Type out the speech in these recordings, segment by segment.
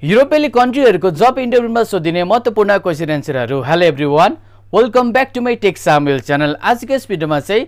युरोपेली कन्ट्रीहरूको जब इन्टरभ्यूमा सोधिने महत्त्वपूर्ण क्वेशन एन्सरहरू। Hello everyone, welcome back to my tech Samuel channel. आजको यस भिडियोमा चाहिँ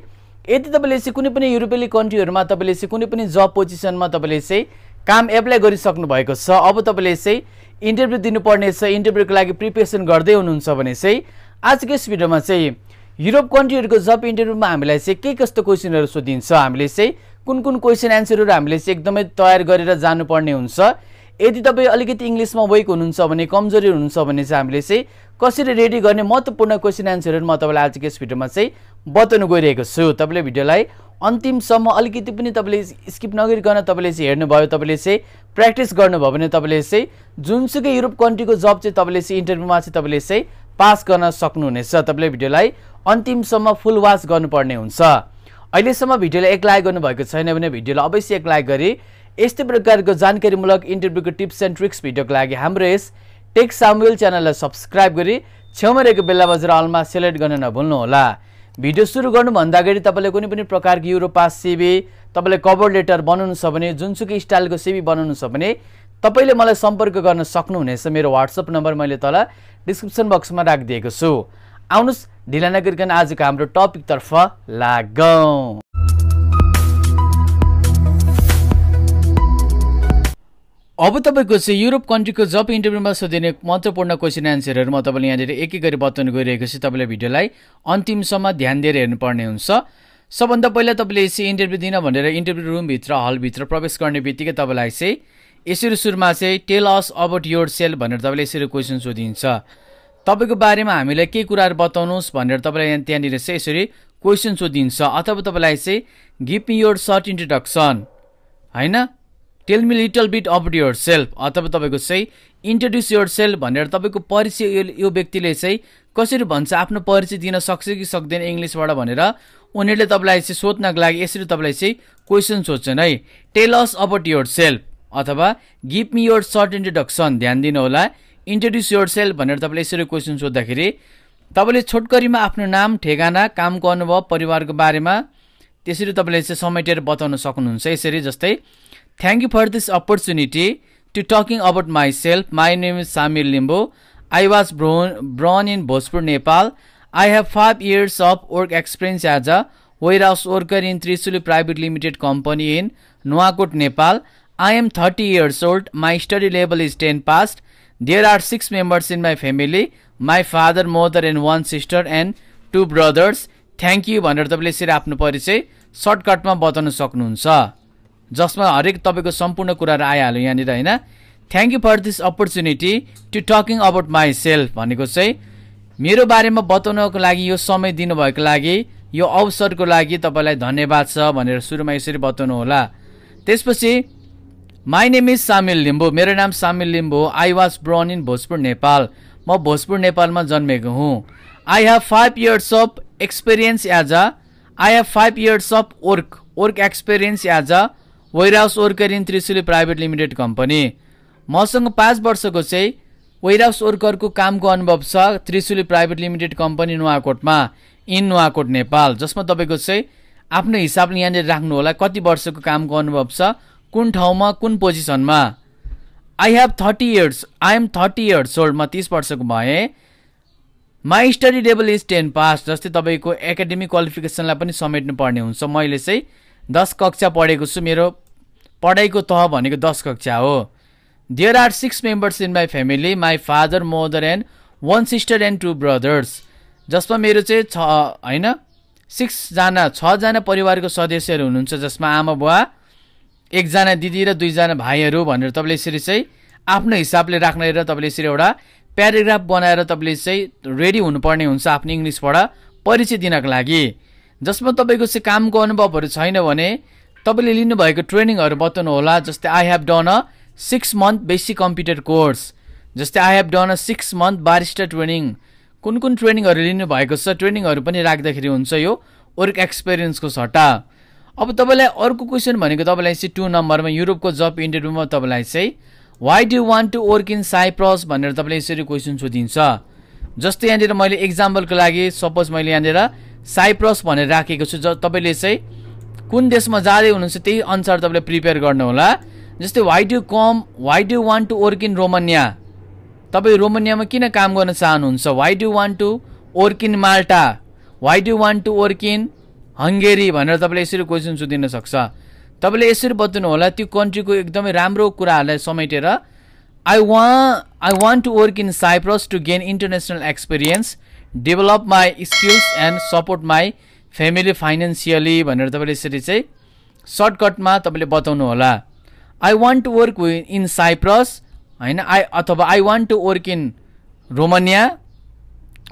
यदि तपाईँले चाहिँ कुनै पनि युरोपेली कन्ट्रीहरूमा तपाईँले चाहिँ कुनै पनि जब पोजिसनमा तपाईँले चाहिँ काम एप्लाई गरिसक्नु भएको छ, अब तपाईँले चाहिँ इन्टरभ्यू दिनुपर्ने छ, इन्टरभ्यूको लागि प्रिपेरेसन गर्दै हुनुहुन्छ भने चाहिँ आजको यस भिडियोमा चाहिँ युरोप कन्ट्रीहरूको जब इन्टरभ्यूमा हामीलाई चाहिँ के कस्तो क्वेसनहरू सोधिन्छ, हामीले चाहिँ कुन कुन क्वेसन एन्सरहरू हामीले चाहिँ एकदमै तयार गरेर जानुपर्ने हुन्छ। यदि तपाईँ अलिकति इङ्ग्लिसमा वेक हुनुहुन्छ भने, कमजोरी हुनुहुन्छ भने चाहिँ हामीले चाहिँ कसरी रेडी गर्ने महत्त्वपूर्ण क्वेसन एन्सरहरू म तपाईँलाई आजको यस भिडियोमा चाहिँ बताउन गइरहेको छु। तपाईँले भिडियोलाई अन्तिमसम्म अलिकति पनि तपाईँले स्किप नगरिकन तपाईँले चाहिँ हेर्नुभयो, तपाईँले चाहिँ प्र्याक्टिस गर्नुभयो भने तपाईँले चाहिँ जुनसुकै युरोप कन्ट्रीको जब चाहिँ तपाईँले चाहिँ इन्टरभ्यूमा चाहिँ तपाईँले चाहिँ पास गर्न सक्नुहुनेछ। तपाईँले भिडियोलाई अन्तिमसम्म फुल वाच गर्नुपर्ने हुन्छ। अहिलेसम्म भिडियोलाई एक लाइक गर्नुभएको छैन भने भिडियोलाई अवश्य एक लाइक गरी यस्तै प्रकारको जानकारीमूलक इन्टरभ्यूको टिप्स एन्ड ट्रिक्स भिडियोको लागि हाम्रो यस टेक सामुएल च्यानललाई सब्सक्राइब गरी छेउमा रहेको बेल बजेर अलमा सेलेक्ट गर्न नभुल्नुहोला। भिडियो सुरु गर्नुभन्दा अगाडि तपाईँले कुनै पनि प्रकारको युरोप पास सिभी, तपाईँले कभर लेटर बनाउनु छ भने, जुनसुकै स्टाइलको सिभी बनाउनु छ भने तपाईँले मलाई सम्पर्क गर्न सक्नुहुनेछ। मेरो वाट्सएप नम्बर मैले तल डिस्क्रिप्सन बक्समा राखिदिएको छु। आउनुहोस् ढिला नगरिकन आजको हाम्रो टपिकतर्फ लागौँ। अब तपाईँको चाहिँ युरोप कन्ट्रीको जब इन्टरभ्यूमा सोधिने महत्त्वपूर्ण क्वेसन एन्सरहरू म तपाईँले यहाँनिर एक एक गरी बताउन गइरहेको छु। तपाईँले भिडियोलाई अन्तिमसम्म ध्यान दिएर हेर्नुपर्ने हुन्छ। सबभन्दा पहिला तपाईँले चाहिँ इन्टरभ्यू दिन भनेर इन्टरभ्यू रुमभित्र हलभित्र प्रवेश गर्ने बित्तिकै तपाईँलाई चाहिँ यसरी सुरुमा चाहिँ tail us about your self भनेर तपाईँले यसरी क्वेसन सोधिन्छ। तपाईँको बारेमा हामीलाई के कुराहरू बताउनुहोस् भनेर तपाईँलाई त्यहाँनिर चाहिँ यसरी क्वेसन सोधिन्छ। अथवा तपाईँलाई चाहिँ give me your short introduction, होइन, tell me little bit about yourself, अथवा तपाईँको चाहिँ इन्ट्रोड्युस योर सेल्फ भनेर तपाईँको परिचय यो व्यक्तिले चाहिँ कसरी भन्छ, आफ्नो परिचय दिन सक्छ कि सक्दैन इङ्ग्लिसबाट भनेर उनीहरूले तपाईँलाई चाहिँ सोध्नको लागि यसरी तपाईँलाई चाहिँ क्वेसन सोध्छन् है। Tell us about yourself अथवा give me your short introduction, ध्यान दिनु होला। इन्ट्रोड्युस योर सेल्फ भनेर तपाईँले यसरी क्वेसन सोद्धाखेरि तपाईँले छोटकरीमा आफ्नो नाम, ठेगाना, कामको अनुभव, परिवारको बारेमा त्यसरी तपाईँले चाहिँ समेटेर बताउन सक्नुहुन्छ। यसरी जस्तै Thank you for this opportunity to talking about myself. My name is Samir Limbo. I was born in Bhojpur, Nepal. I have 5 years of work experience as a warehouse worker in Trishuli Private Limited Company in Nuwakot, Nepal. I am 30 years old. My study level is 10 passed. There are 6 members in my family. My father, mother and 1 sister and 2 brothers. Thank you भनेर तपाईले यसरी आफ्नो परिचय सर्टकटमा बताउन सक्नुहुन्छ, जसमा हरेक तपाईँको सम्पूर्ण कुराहरू आइहाल्यो यहाँनिर, होइन। Thank you for this opportunity to talking about myself भनेको चाहिँ मेरो बारेमा बताउनको लागि यो समय दिनुभएको लागि, यो अवसरको लागि तपाईँलाई धन्यवाद छ भनेर सुरुमा यसरी बताउनु होला। त्यसपछि माई नेम इज सामिल लिम्बू, मेरो नाम सामिल लिम्बू हो। I was born in Bhojpur, Nepal, म भोजपुर नेपालमा जन्मेको हुँ। I have 5 years of experience as a, I have 5 years of work experience as a warehouse worker in Trishuli private limited company. मसँग 5 वर्षको चाहिँ वेयरहाउस वर्करको कामको अनुभव छ त्रिशुली प्राइभेट लिमिटेड कम्पनी नुवाकोटमा, इन नुवाकोट, नेपाल। जसमा तपाईँको चाहिँ आफ्नो हिसाबले यहाँनिर राख्नु होला कति वर्षको कामको अनुभव छ, कुन ठाउँमा, कुन पोजिसनमा। I have 30 years, I am 30 years old, म 30 वर्षको भएँ। My study level is 10 pass, जस्तै तपाईँको एकाडेमिक क्वालिफिकेसनलाई पनि समेट्नु पर्ने हुन्छ। मैले चाहिँ 10 कक्षा पढेको छु, मेरो पढाइको तह भनेको 10 कक्षा हो। There are 6 members in my family, my father, mother and 1 sister and 2 brothers, जसमा मेरो चाहिँ 6 जना परिवारको सदस्यहरू हुनुहुन्छ, जसमा आमा बुवा, 1 जना दिदी र 2 जना भाइहरू भनेर तपाईँले यसरी चाहिँ आफ्नो हिसाबले राख्ने र तपाईँले यसरी एउटा प्याराग्राफ बनाएर तपाईँले चाहिँ रेडी हुनुपर्ने हुन्छ आफ्नो इङ्ग्लिसबाट परिचय दिनको लागि। जसमा तपाईँको चाहिँ कामको अनुभवहरू छैन भने तपाईँले लिनुभएको ट्रेनिङहरू बताउनु होला। जस्तै I have done a 6 month basic computer course, जस्तै I have done a 6 month barista training, कुन कुन ट्रेनिङहरू लिनुभएको छ ट्रेनिङहरू पनि राख्दाखेरि हुन्छ यो वर्क एक्सपिरियन्सको सट्टा। अब तपाईँलाई अर्को क्वेसन भनेको तपाईँलाई चाहिँ 2 नम्बरमा युरोपको जब इन्टरभ्यूमा तपाईँलाई चाहिँ why do want to work in Cyprus भनेर तपाईँले यसरी क्वेसन सोधिन्छ। जस्तै यहाँनिर मैले एक्जाम्पलको लागि सपोज मैले यहाँनिर साइप्रस भनेर राखेको छु। तपाईँले चाहिँ कुन देशमा जाँदै हुनुहुन्छ त्यही अनुसार तपाईँले प्रिपेयर गर्नु होला। जस्तै why do want to work in Romania, तपाईँ रोमानियामा किन काम गर्न चाहनुहुन्छ? Why do want to work in Malta, why do want to work in Hungary भनेर तपाईँले यसरी क्वेसन सोधिन सक्छ। तपाईँले यसरी बताउनु होला त्यो कन्ट्रीको एकदमै राम्रो कुराहरूलाई समेटेर I want to work in Cyprus to gain international experience, develop my skills and support my family financially भनेर तपाईले यसरी चाहिँ सर्टकटमा तपाईले बताउनु होला। I want to work in Cyprus हैन, अथवा I want to work in Romania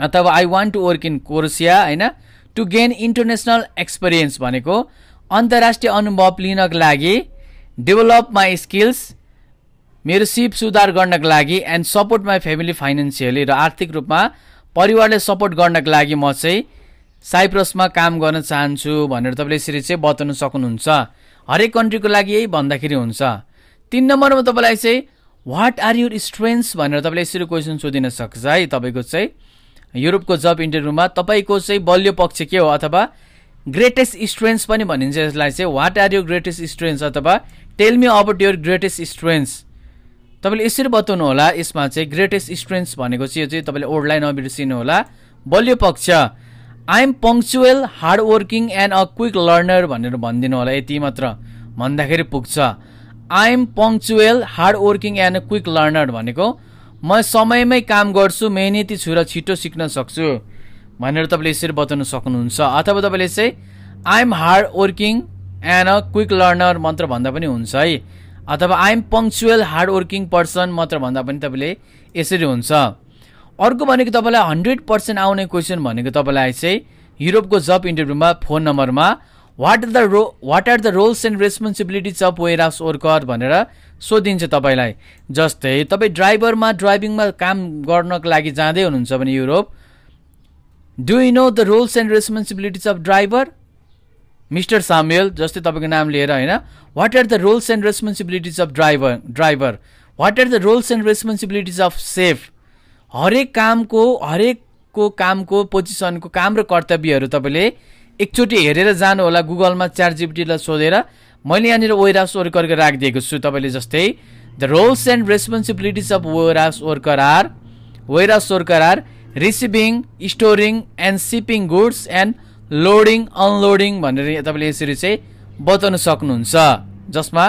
अथवा I want to work in Croatia हैन, to gain international experience भनेको अन्तर्राष्ट्रिय अनुभव लिनको लागि, develop my skills मेरो सिप सुधार गर्नको लागि, and support my family financially र आर्थिक रूपमा परिवारले सपोर्ट गर्नको लागि म चाहिँ साइप्रसमा काम गर्न चाहन्छु भनेर तपाईँले यसरी चाहिँ बताउन सक्नुहुन्छ। हरेक कन्ट्रीको लागि यही भन्दाखेरि हुन्छ। 3 नम्बरमा तपाईँलाई चाहिँ वाट आर युर स्ट्रेन्थ्स भनेर तपाईँले यसरी क्वेसन सोधिन सक्छ है। तपाईँको चाहिँ युरोपको जब इन्टरभ्यूमा तपाईँको चाहिँ बलियो पक्ष के हो अथवा ग्रेटेस्ट स्ट्रेन्थ्स पनि भनिन्छ यसलाई चाहिँ। What are your greatest strengths अथवा tell me about your greatest strengths तपाईले यसरी बताउनु होला। यसमा चाहिँ ग्रेटेस्ट स्ट्रेन्थ्स भनेको चाहिँ यो चाहिँ तपाईँले ओल्डलाई नबिर्सिनु होला। बलियो पक्ष I am punctual, hard working and a quick learner भनेर भनिदिनु होला। यति मात्र भन्दाखेरि पुग्छ। I am punctual, hard working and a quick learner भनेको म समयमै काम गर्छु, मेहनती छु र छिटो सिक्न सक्छु भनेर तपाईँले यसरी बताउन सक्नुहुन्छ। अथवा तपाईँले चाहिँ I am hard working and a quick learner मात्र भन्दा पनि हुन्छ है। अथवा I am punctual hard working person मात्र भन्दा पनि तपाईँले यसरी हुन्छ। अर्को भनेको तपाईँलाई 100% आउने क्वेसन भनेको तपाईँलाई चाहिँ युरोपको जब इन्टरभ्यूमा फोन नम्बरमा what are the roles and responsibilities of warehouse worker भनेर सोधिन्छ तपाईँलाई। जस्तै तपाईँ ड्राइभिङमा काम गर्नको लागि जाँदै हुनुहुन्छ भने Europe, do you know the roles and responsibilities of driver mister Samuel, जस्तै तपाईँको नाम लिएर होइन। What are the roles and responsibilities of driver, what are the roles and responsibilities of chef. हरेकको कामको पोजिसनको काम र कर्तव्यहरू तपाईँले एकचोटि हेरेर जानु होला। गुगलमा ChatGPT लाई सोधेर मैले यहाँनिर वेयरहाउस वर्करको राखिदिएको छु तपाईँले। जस्तै the roles and responsibilities of warehouse worker are receiving, storing and shipping goods and loading unloading भनेर तपाईँले यसरी चाहिँ बताउन सक्नुहुन्छ। जसमा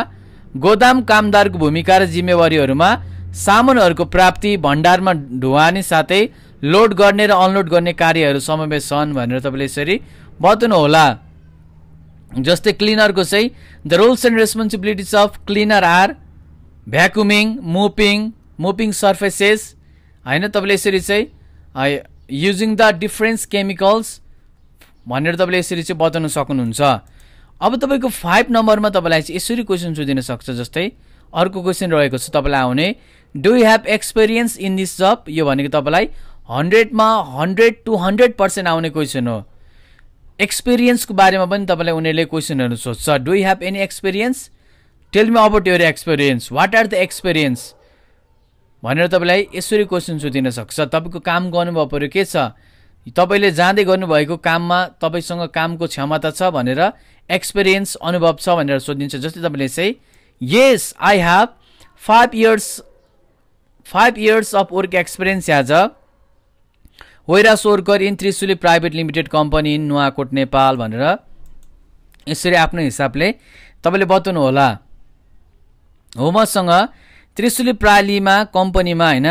गोदाम कामदारको भूमिका र जिम्मेवारीहरूमा सामानहरूको प्राप्ति, भण्डारमा ढुवानी साथै लोड गर्ने र अनलोड गर्ने कार्यहरू समावेश छन् भनेर तपाईँले यसरी बताउनु होला। जस्तै क्लिनरको चाहिँ the roles and responsibilities of cleaner are vacuuming, mopping surfaces होइन। तपाईँले यसरी चाहिँ युजिङ द डिफ्रेन्ट केमिकल्स भनेर तपाईँले यसरी चाहिँ बताउन सक्नुहुन्छ। अब तपाईँको 5 नम्बरमा तपाईँलाई चाहिँ यसरी क्वेसन सोधिन सक्छ। जस्तै अर्को क्वेसन रहेको छ तपाईँलाई आउने, do you have experience in this job. यो भनेको तपाईँलाई 100मा 100 to 100% आउने क्वेसन हो। एक्सपिरियन्सको बारेमा पनि तपाईँलाई उनीहरूले क्वेसनहरू सोध्छ। Do you have any experience, tell me about your experience, what are the experience भनेर तपाईँलाई यसरी क्वेसन सोधिन सक्छ। तपाईँको काम गर्नुभयो के छ, तपाईँले जाँदै गर्नुभएको काममा तपाईँसँग कामको क्षमता छ भनेर एक्सपिरियन्स अनुभव छ भनेर सोधिन्छ। जस्तै तपाईँले चाहिँ yes I have 5 years of work experience as a warehouse worker in Trishuli private limited company in Nuwakot Nepal भनेर यसरी आफ्नो हिसाबले तपाईँले बताउनु होला। हो मसँग त्रिशुली प्रालीमा कम्पनीमा होइन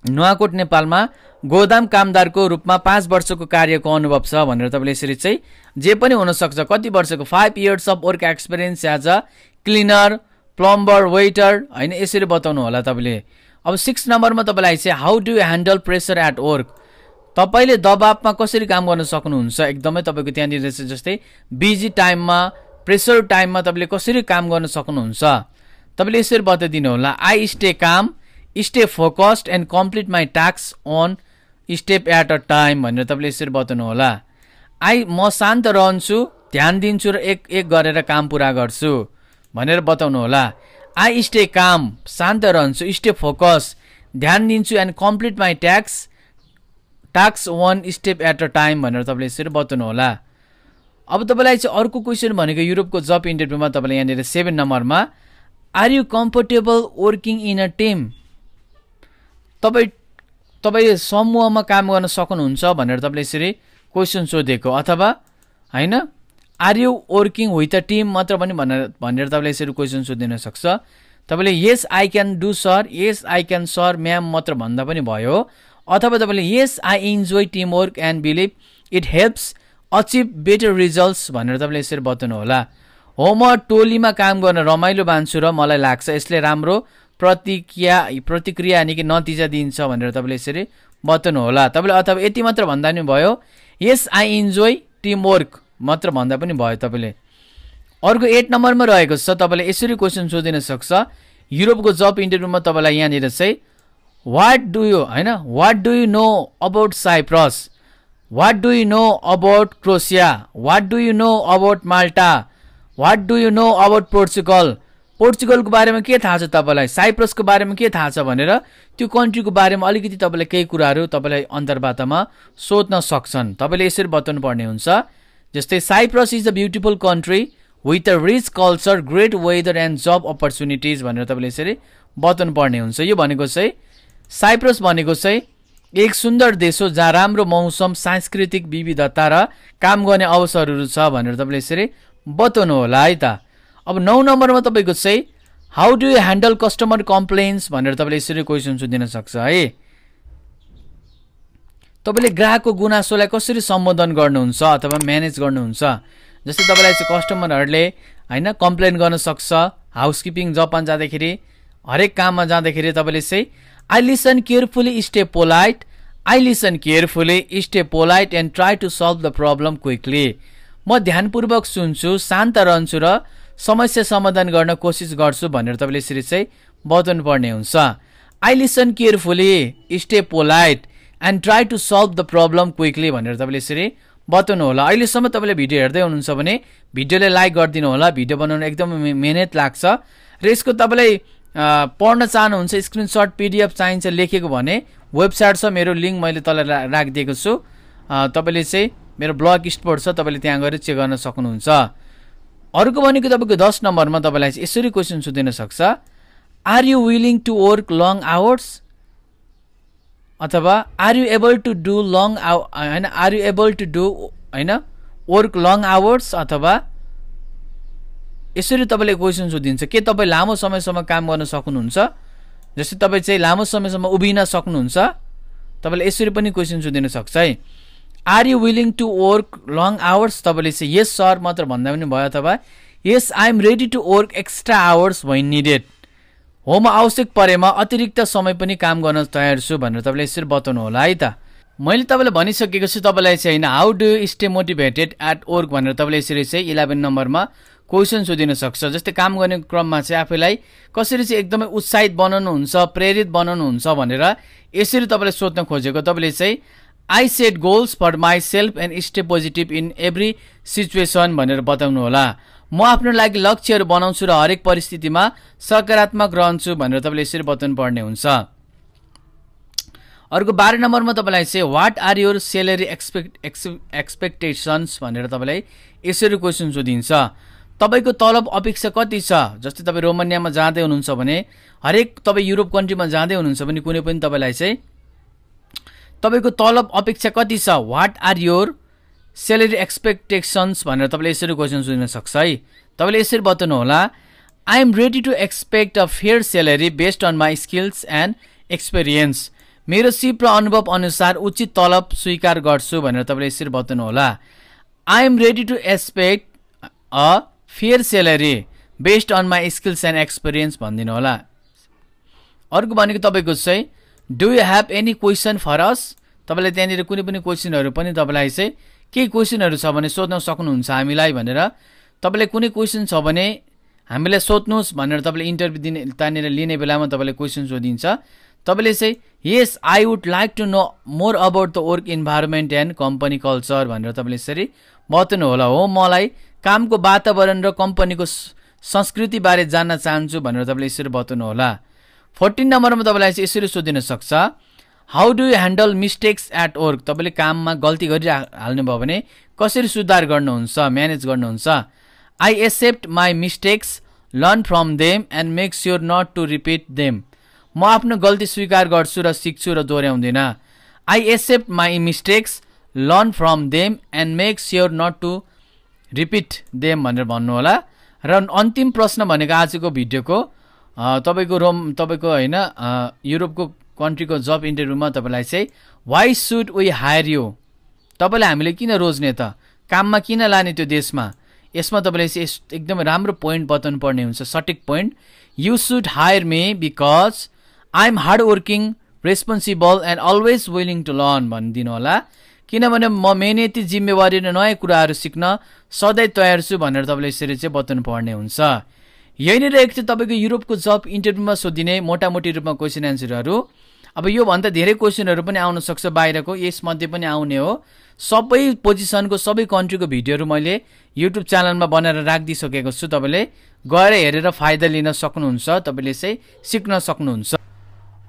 नुवाकोट नेपालमा गोदाम कामदारको रूपमा 5 वर्षको कार्यको अनुभव छ भनेर तपाईँले यसरी चाहिँ जे पनि हुनसक्छ। कति वर्षको 5 years of work experience as a cleaner, plumber, waiter होइन यसरी बताउनु होला तपाईँले। अब 6 नम्बरमा तपाईँलाई चाहिँ how do you handle pressure at work, तपाईँले दबावमा कसरी काम गर्न सक्नुहुन्छ। एकदमै तपाईँको त्यहाँनिर जस्तै बिजी टाइममा, प्रेसर टाइममा तपाईँले कसरी काम गर्न सक्नुहुन्छ तपाईँले यसरी बताइदिनु होला। I stay calm, stay focused and complete my task one step at a time भनेर तपाईँले यसरी बताउनु होला। म शान्त रहन्छु, ध्यान दिन्छु र एक गरेर काम पुरा गर्छु भनेर बताउनु होला। आई स्टे काम, शान्त रहन्छु, स्टे फोकस, ध्यान दिन्छु and complete my task 1 step at a time भनेर तपाईँले यसरी बताउनु होला। अब तपाईँलाई चाहिँ अर्को क्वेसन भनेको युरोपको जब इन्टरभ्यूमा तपाईँले यहाँनिर 7 नम्बरमा are you comfortable working in a team? तपाईँ समूहमा काम गर्न सक्नुहुन्छ भनेर तपाईँले यसरी क्वेसन सोधेको, अथवा होइन are you working with a team मात्र पनि भनेर तपाईँले यसरी क्वेसन सोधिन सक्छ। तपाईँले yes I can do sir, yes I can sir, ma'am मात्र भन्दा पनि भयो, अथवा तपाईँले yes I enjoy team work and believe it helps achieve better results भनेर तपाईँले यसरी बताउनु होला। हो म टोलीमा काम गर्न रमाइलो मान्छु र मलाई लाग्छ यसले राम्रो प्रतिक्रिया यानि कि नतिजा दिन्छ भनेर तपाईँले यसरी बताउनु होला। तपाईँले अथवा यति मात्र भन्दा पनि भयो, yes I enjoy team work मात्र भन्दा पनि भयो तपाईँले। अर्को 8 नम्बरमा रहेको छ, तपाईँले यसरी क्वेसन सोधिन सक्छ युरोपको जब इन्टरभ्यूमा तपाईँलाई यहाँनिर चाहिँ what do you know about Cyprus, what do you know about Croatia, what do you know about Malta, what do you know about Portugal, पोर्चुगलको बारेमा के थाहा छ तपाईँलाई, साइप्रसको बारेमा के थाहा छ भनेर त्यो कन्ट्रीको बारेमा अलिकति तपाईँलाई केही कुराहरू तपाईँलाई अन्तर्वार्तामा सोध्न सक्छन्। तपाईँले यसरी बताउनु पर्ने हुन्छ, जस्तै Cyprus is a beautiful country with a rich culture, great weather and job opportunities भनेर तपाईँले यसरी बताउनु पर्ने हुन्छ। यो भनेको चाहिँ साइप्रस भनेको चाहिँ एक सुन्दर देश हो जहाँ राम्रो मौसम, सांस्कृतिक विविधता र काम गर्ने अवसरहरू छ भनेर तपाईँले यसरी बताउनु होला है त। अब 9 नम्बरमा तपाईँको चाहिँ how do you handle customer complaints भनेर तपाईँले यसरी क्वेसन सोधिन सक्छ है। तपाईँले ग्राहकको गुनासोलाई कसरी सम्बोधन गर्नुहुन्छ अथवा म्यानेज गर्नुहुन्छ। जस्तै तपाईँलाई चाहिँ कस्टमरहरूले होइन कम्प्लेन गर्न सक्छ, हाउसकिपिङ जबमा जाँदाखेरि, हरेक काममा जाँदाखेरि तपाईँले चाहिँ I listen carefully stay polite, I listen carefully stay polite and try to solve the problem quickly. म ध्यानपूर्वक सुन्छु, शान्त रहन्छु र समस्या समाधान गर्न कोसिस गर्छु भनेर तपाईँले यसरी चाहिँ बताउनु पर्ने हुन्छ। I listen carefully stay polite and try to solve the problem quickly भनेर तपाईँले यसरी बताउनु होला। अहिलेसम्म तपाईँले भिडियो हेर्दै हुनुहुन्छ भने भिडियोलाई लाइक गरिदिनु होला, भिडियो बनाउन एकदमै मेहनत लाग्छ र यसको तपाईँलाई पढ्न चाहनुहुन्छ, स्क्रिनसट पिडिएफ चाहिन्छ लेखेको भने वेबसाइट छ, मेरो लिङ्क मैले तल राखिदिएको छु, तपाईँले चाहिँ मेरो ब्लग स्पोर्ट छ, तपाईँले त्यहाँ गएर चेक गर्न सक्नुहुन्छ। अर्को भनेको तपाईँको 10 नम्बरमा तपाईँलाई चाहिँ यसरी क्वेसन सोधिन सक्छ are you willing to work long hours, अथवा are you able to do long होइन are you able to do होइन वर्क लङ आवर्स, अथवा यसरी तपाईँले क्वेसन सोधिन्छ के तपाईँ लामो समयसम्म काम गर्न सक्नुहुन्छ। जस्तै तपाईँ चाहिँ लामो समयसम्म उभिन सक्नुहुन्छ, तपाईँले यसरी पनि क्वेसन सोधिन सक्छ है। Are you willing to work long hours, तपाईँले चाहिँ यस सर मात्र भन्दा पनि भयो, अथवा yes I am ready to work extra hours when needed, हो म आवश्यक परेमा अतिरिक्त समय पनि काम गर्न तयार छु भनेर तपाईँले यसरी बताउनु होला है त। मैले तपाईँलाई भनिसकेको छु तपाईँलाई चाहिँ होइन how do you stay motivated at work भनेर तपाईँले यसरी चाहिँ 11 नम्बरमा क्वेसन सोधिन सक्छ। जस्तै काम गर्ने क्रममा चाहिँ आफैलाई कसरी चाहिँ एकदमै उत्साहित बनाउनुहुन्छ, प्रेरित बनाउनुहुन्छ भनेर यसरी तपाईँले सोध्न खोजेको। तपाईँले चाहिँ I set goals for myself and stay positive in every situation भनेर बताउनु होला। म आफ्नो लागि लक्ष्यहरू बनाउँछु र हरेक परिस्थितिमा सकारात्मक रहन्छु भनेर तपाईँले यसरी बताउनु पर्ने हुन्छ। अर्को 12 नम्बरमा तपाईँलाई चाहिँ what are your salary expectations भनेर तपाईँलाई यसरी क्वेसन सोधिन्छ तपाईँको तलब अपेक्षा कति छ। जस्तै तपाईँ रोमानियामा जाँदै हुनुहुन्छ भने, हरेक तपाईँ युरोप कन्ट्रीमा जाँदै हुनुहुन्छ भने कुनै पनि तपाईँलाई चाहिँ तपाईँको तलब अपेक्षा कति छ, what are your salary expectations भनेर तपाईँले यसरी क्वेसन सोध्न सक्छ है। तपाईँले यसरी बताउनु होला I am ready to expect a fair salary based on my skills and experience, मेरो सिप र अनुभव अनुसार उचित तलब स्वीकार गर्छु भनेर तपाईँले यसरी बताउनु होला। I am ready to expect a fair salary based on my skills and experience भनिदिनु होला। अर्को भनेको तपाईँको चाहिँ do you have any question for us, तपाईँलाई त्यहाँनिर कुनै पनि क्वेसनहरू पनि तपाईँलाई चाहिँ केही क्वेसनहरू छ भने सोध्न सक्नुहुन्छ हामीलाई भनेर, तपाईँलाई कुनै क्वेसन छ भने हामीलाई सोध्नुहोस् भनेर तपाईँले इन्टरभ्यू दिने त्यहाँनिर लिने बेलामा तपाईँले क्वेसन सोधिन्छ। तपाईँले चाहिँ yes I would like to know more about the work environment and company culture भनेर तपाईँले यसरी बताउनु होला। हो मलाई कामको वातावरण र कम्पनीको संस्कृतिबारे जान्न चाहन्छु भनेर तपाईँले यसरी बताउनु होला। 14 नम्बरमा तपाईँलाई चाहिँ यसरी सोधिन सक्छ how do you handle mistakes at work, तपाईँले काममा गल्ती गरिहाल्नुभयो भने कसरी सुधार गर्नुहुन्छ, म्यानेज गर्नुहुन्छ। I accept my mistakes learn from them and make sure not to repeat them. म आफ्नो गल्ती स्वीकार गर्छु र सिक्छु र दोहोऱ्याउँदिन। I accept my mistakes, learn from them and make sure not to repeat them भनेर भन्नुहोला। र अन्तिम प्रश्न भनेको आजको भिडियोको तपाईँको होइन युरोपको कन्ट्रीको जब इन्टरभ्यूमा तपाईँलाई चाहिँ why should we hire you, तपाईँलाई हामीले किन रोज्ने त, काममा किन लाने त्यो देशमा। यसमा तपाईँले चाहिँ एकदमै राम्रो पोइन्ट बताउनु पर्ने हुन्छ, सठिक point. You should hire me because I am hard working, responsible and always willing to learn भनिदिनु होला। किनभने म मेहनती, जिम्मेवारी र नयाँ कुराहरू सिक्न सधैँ तयार छु भनेर तपाईँले यसरी चाहिँ बताउनु पर्ने हुन्छ। यही नै रहेको थियो तपाईँको युरोपको जब इन्टरभ्यूमा सोधिने मोटामोटी रूपमा क्वेसन एन्सरहरू। अब योभन्दा धेरै क्वेसनहरू पनि आउन सक्छ बाहिरको, यसमध्ये पनि आउने हो। सबै पोजिसनको सबै कन्ट्रीको भिडियोहरू मैले युट्युब च्यानलमा बनाएर राखिदिइसकेको छु। तपाईँले गएर हेरेर फाइदा लिन सक्नुहुन्छ, तपाईँले चाहिँ सिक्न सक्नुहुन्छ।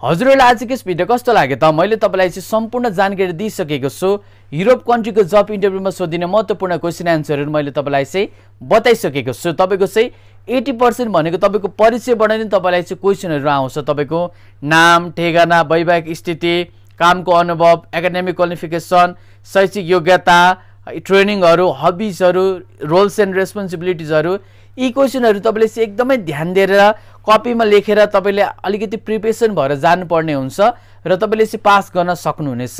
हजुरहरूलाई आजको यस भिडियो कस्तो लाग्यो त? मैले तपाईँलाई चाहिँ सम्पूर्ण जानकारी दिइसकेको छु। युरोप कन्ट्रीको जब इन्टरभ्यूमा सोधिने महत्त्वपूर्ण क्वेसन एन्सरहरू मैले तपाईँलाई चाहिँ बताइसकेको छु। तपाईँको चाहिँ 80% भनेको तपाईँको परिचयबाट नै तपाईँलाई चाहिँ क्वेसनहरू आउँछ। तपाईँको नाम, ठेगाना, वैवाहिक स्थिति, कामको अनुभव, एकाडेमिक क्वालिफिकेसन, शैक्षिक योग्यता, ट्रेनिङहरू, हबिजहरू, रोल्स एन्ड रेस्पोन्सिबिलिटिजहरू, यी क्वेसनहरू तपाईँले चाहिँ एकदमै ध्यान दिएर कपीमा लेखेर तपाईँले अलिकति प्रिपेरेसन भएर जानुपर्ने हुन्छ र तपाईँले चाहिँ पास गर्न सक्नुहुनेछ।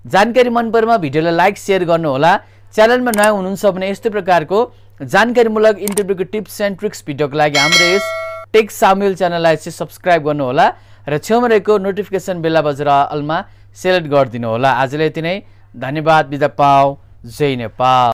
जानकारी मन परेमा भिडियोलाई लाइक सेयर गर्नुहोला। च्यानलमा नयाँ हुनुहुन्छ भने यस्तै प्रकारको जानकारीमूलक इन्टरभ्यूको टिप्स एन्ड ट्रिक्स भिडियोको लागि हाम्रो यस टेक सामुएल च्यानललाई चाहिँ सब्सक्राइब गर्नुहोला र छेउमा रहेको नोटिफिकेसन बेल बजेर अलमा सेलेक्ट गरिदिनु होला। आजलाई यति नै, धन्यवाद, बिदा पाऊ, जय नेपाल।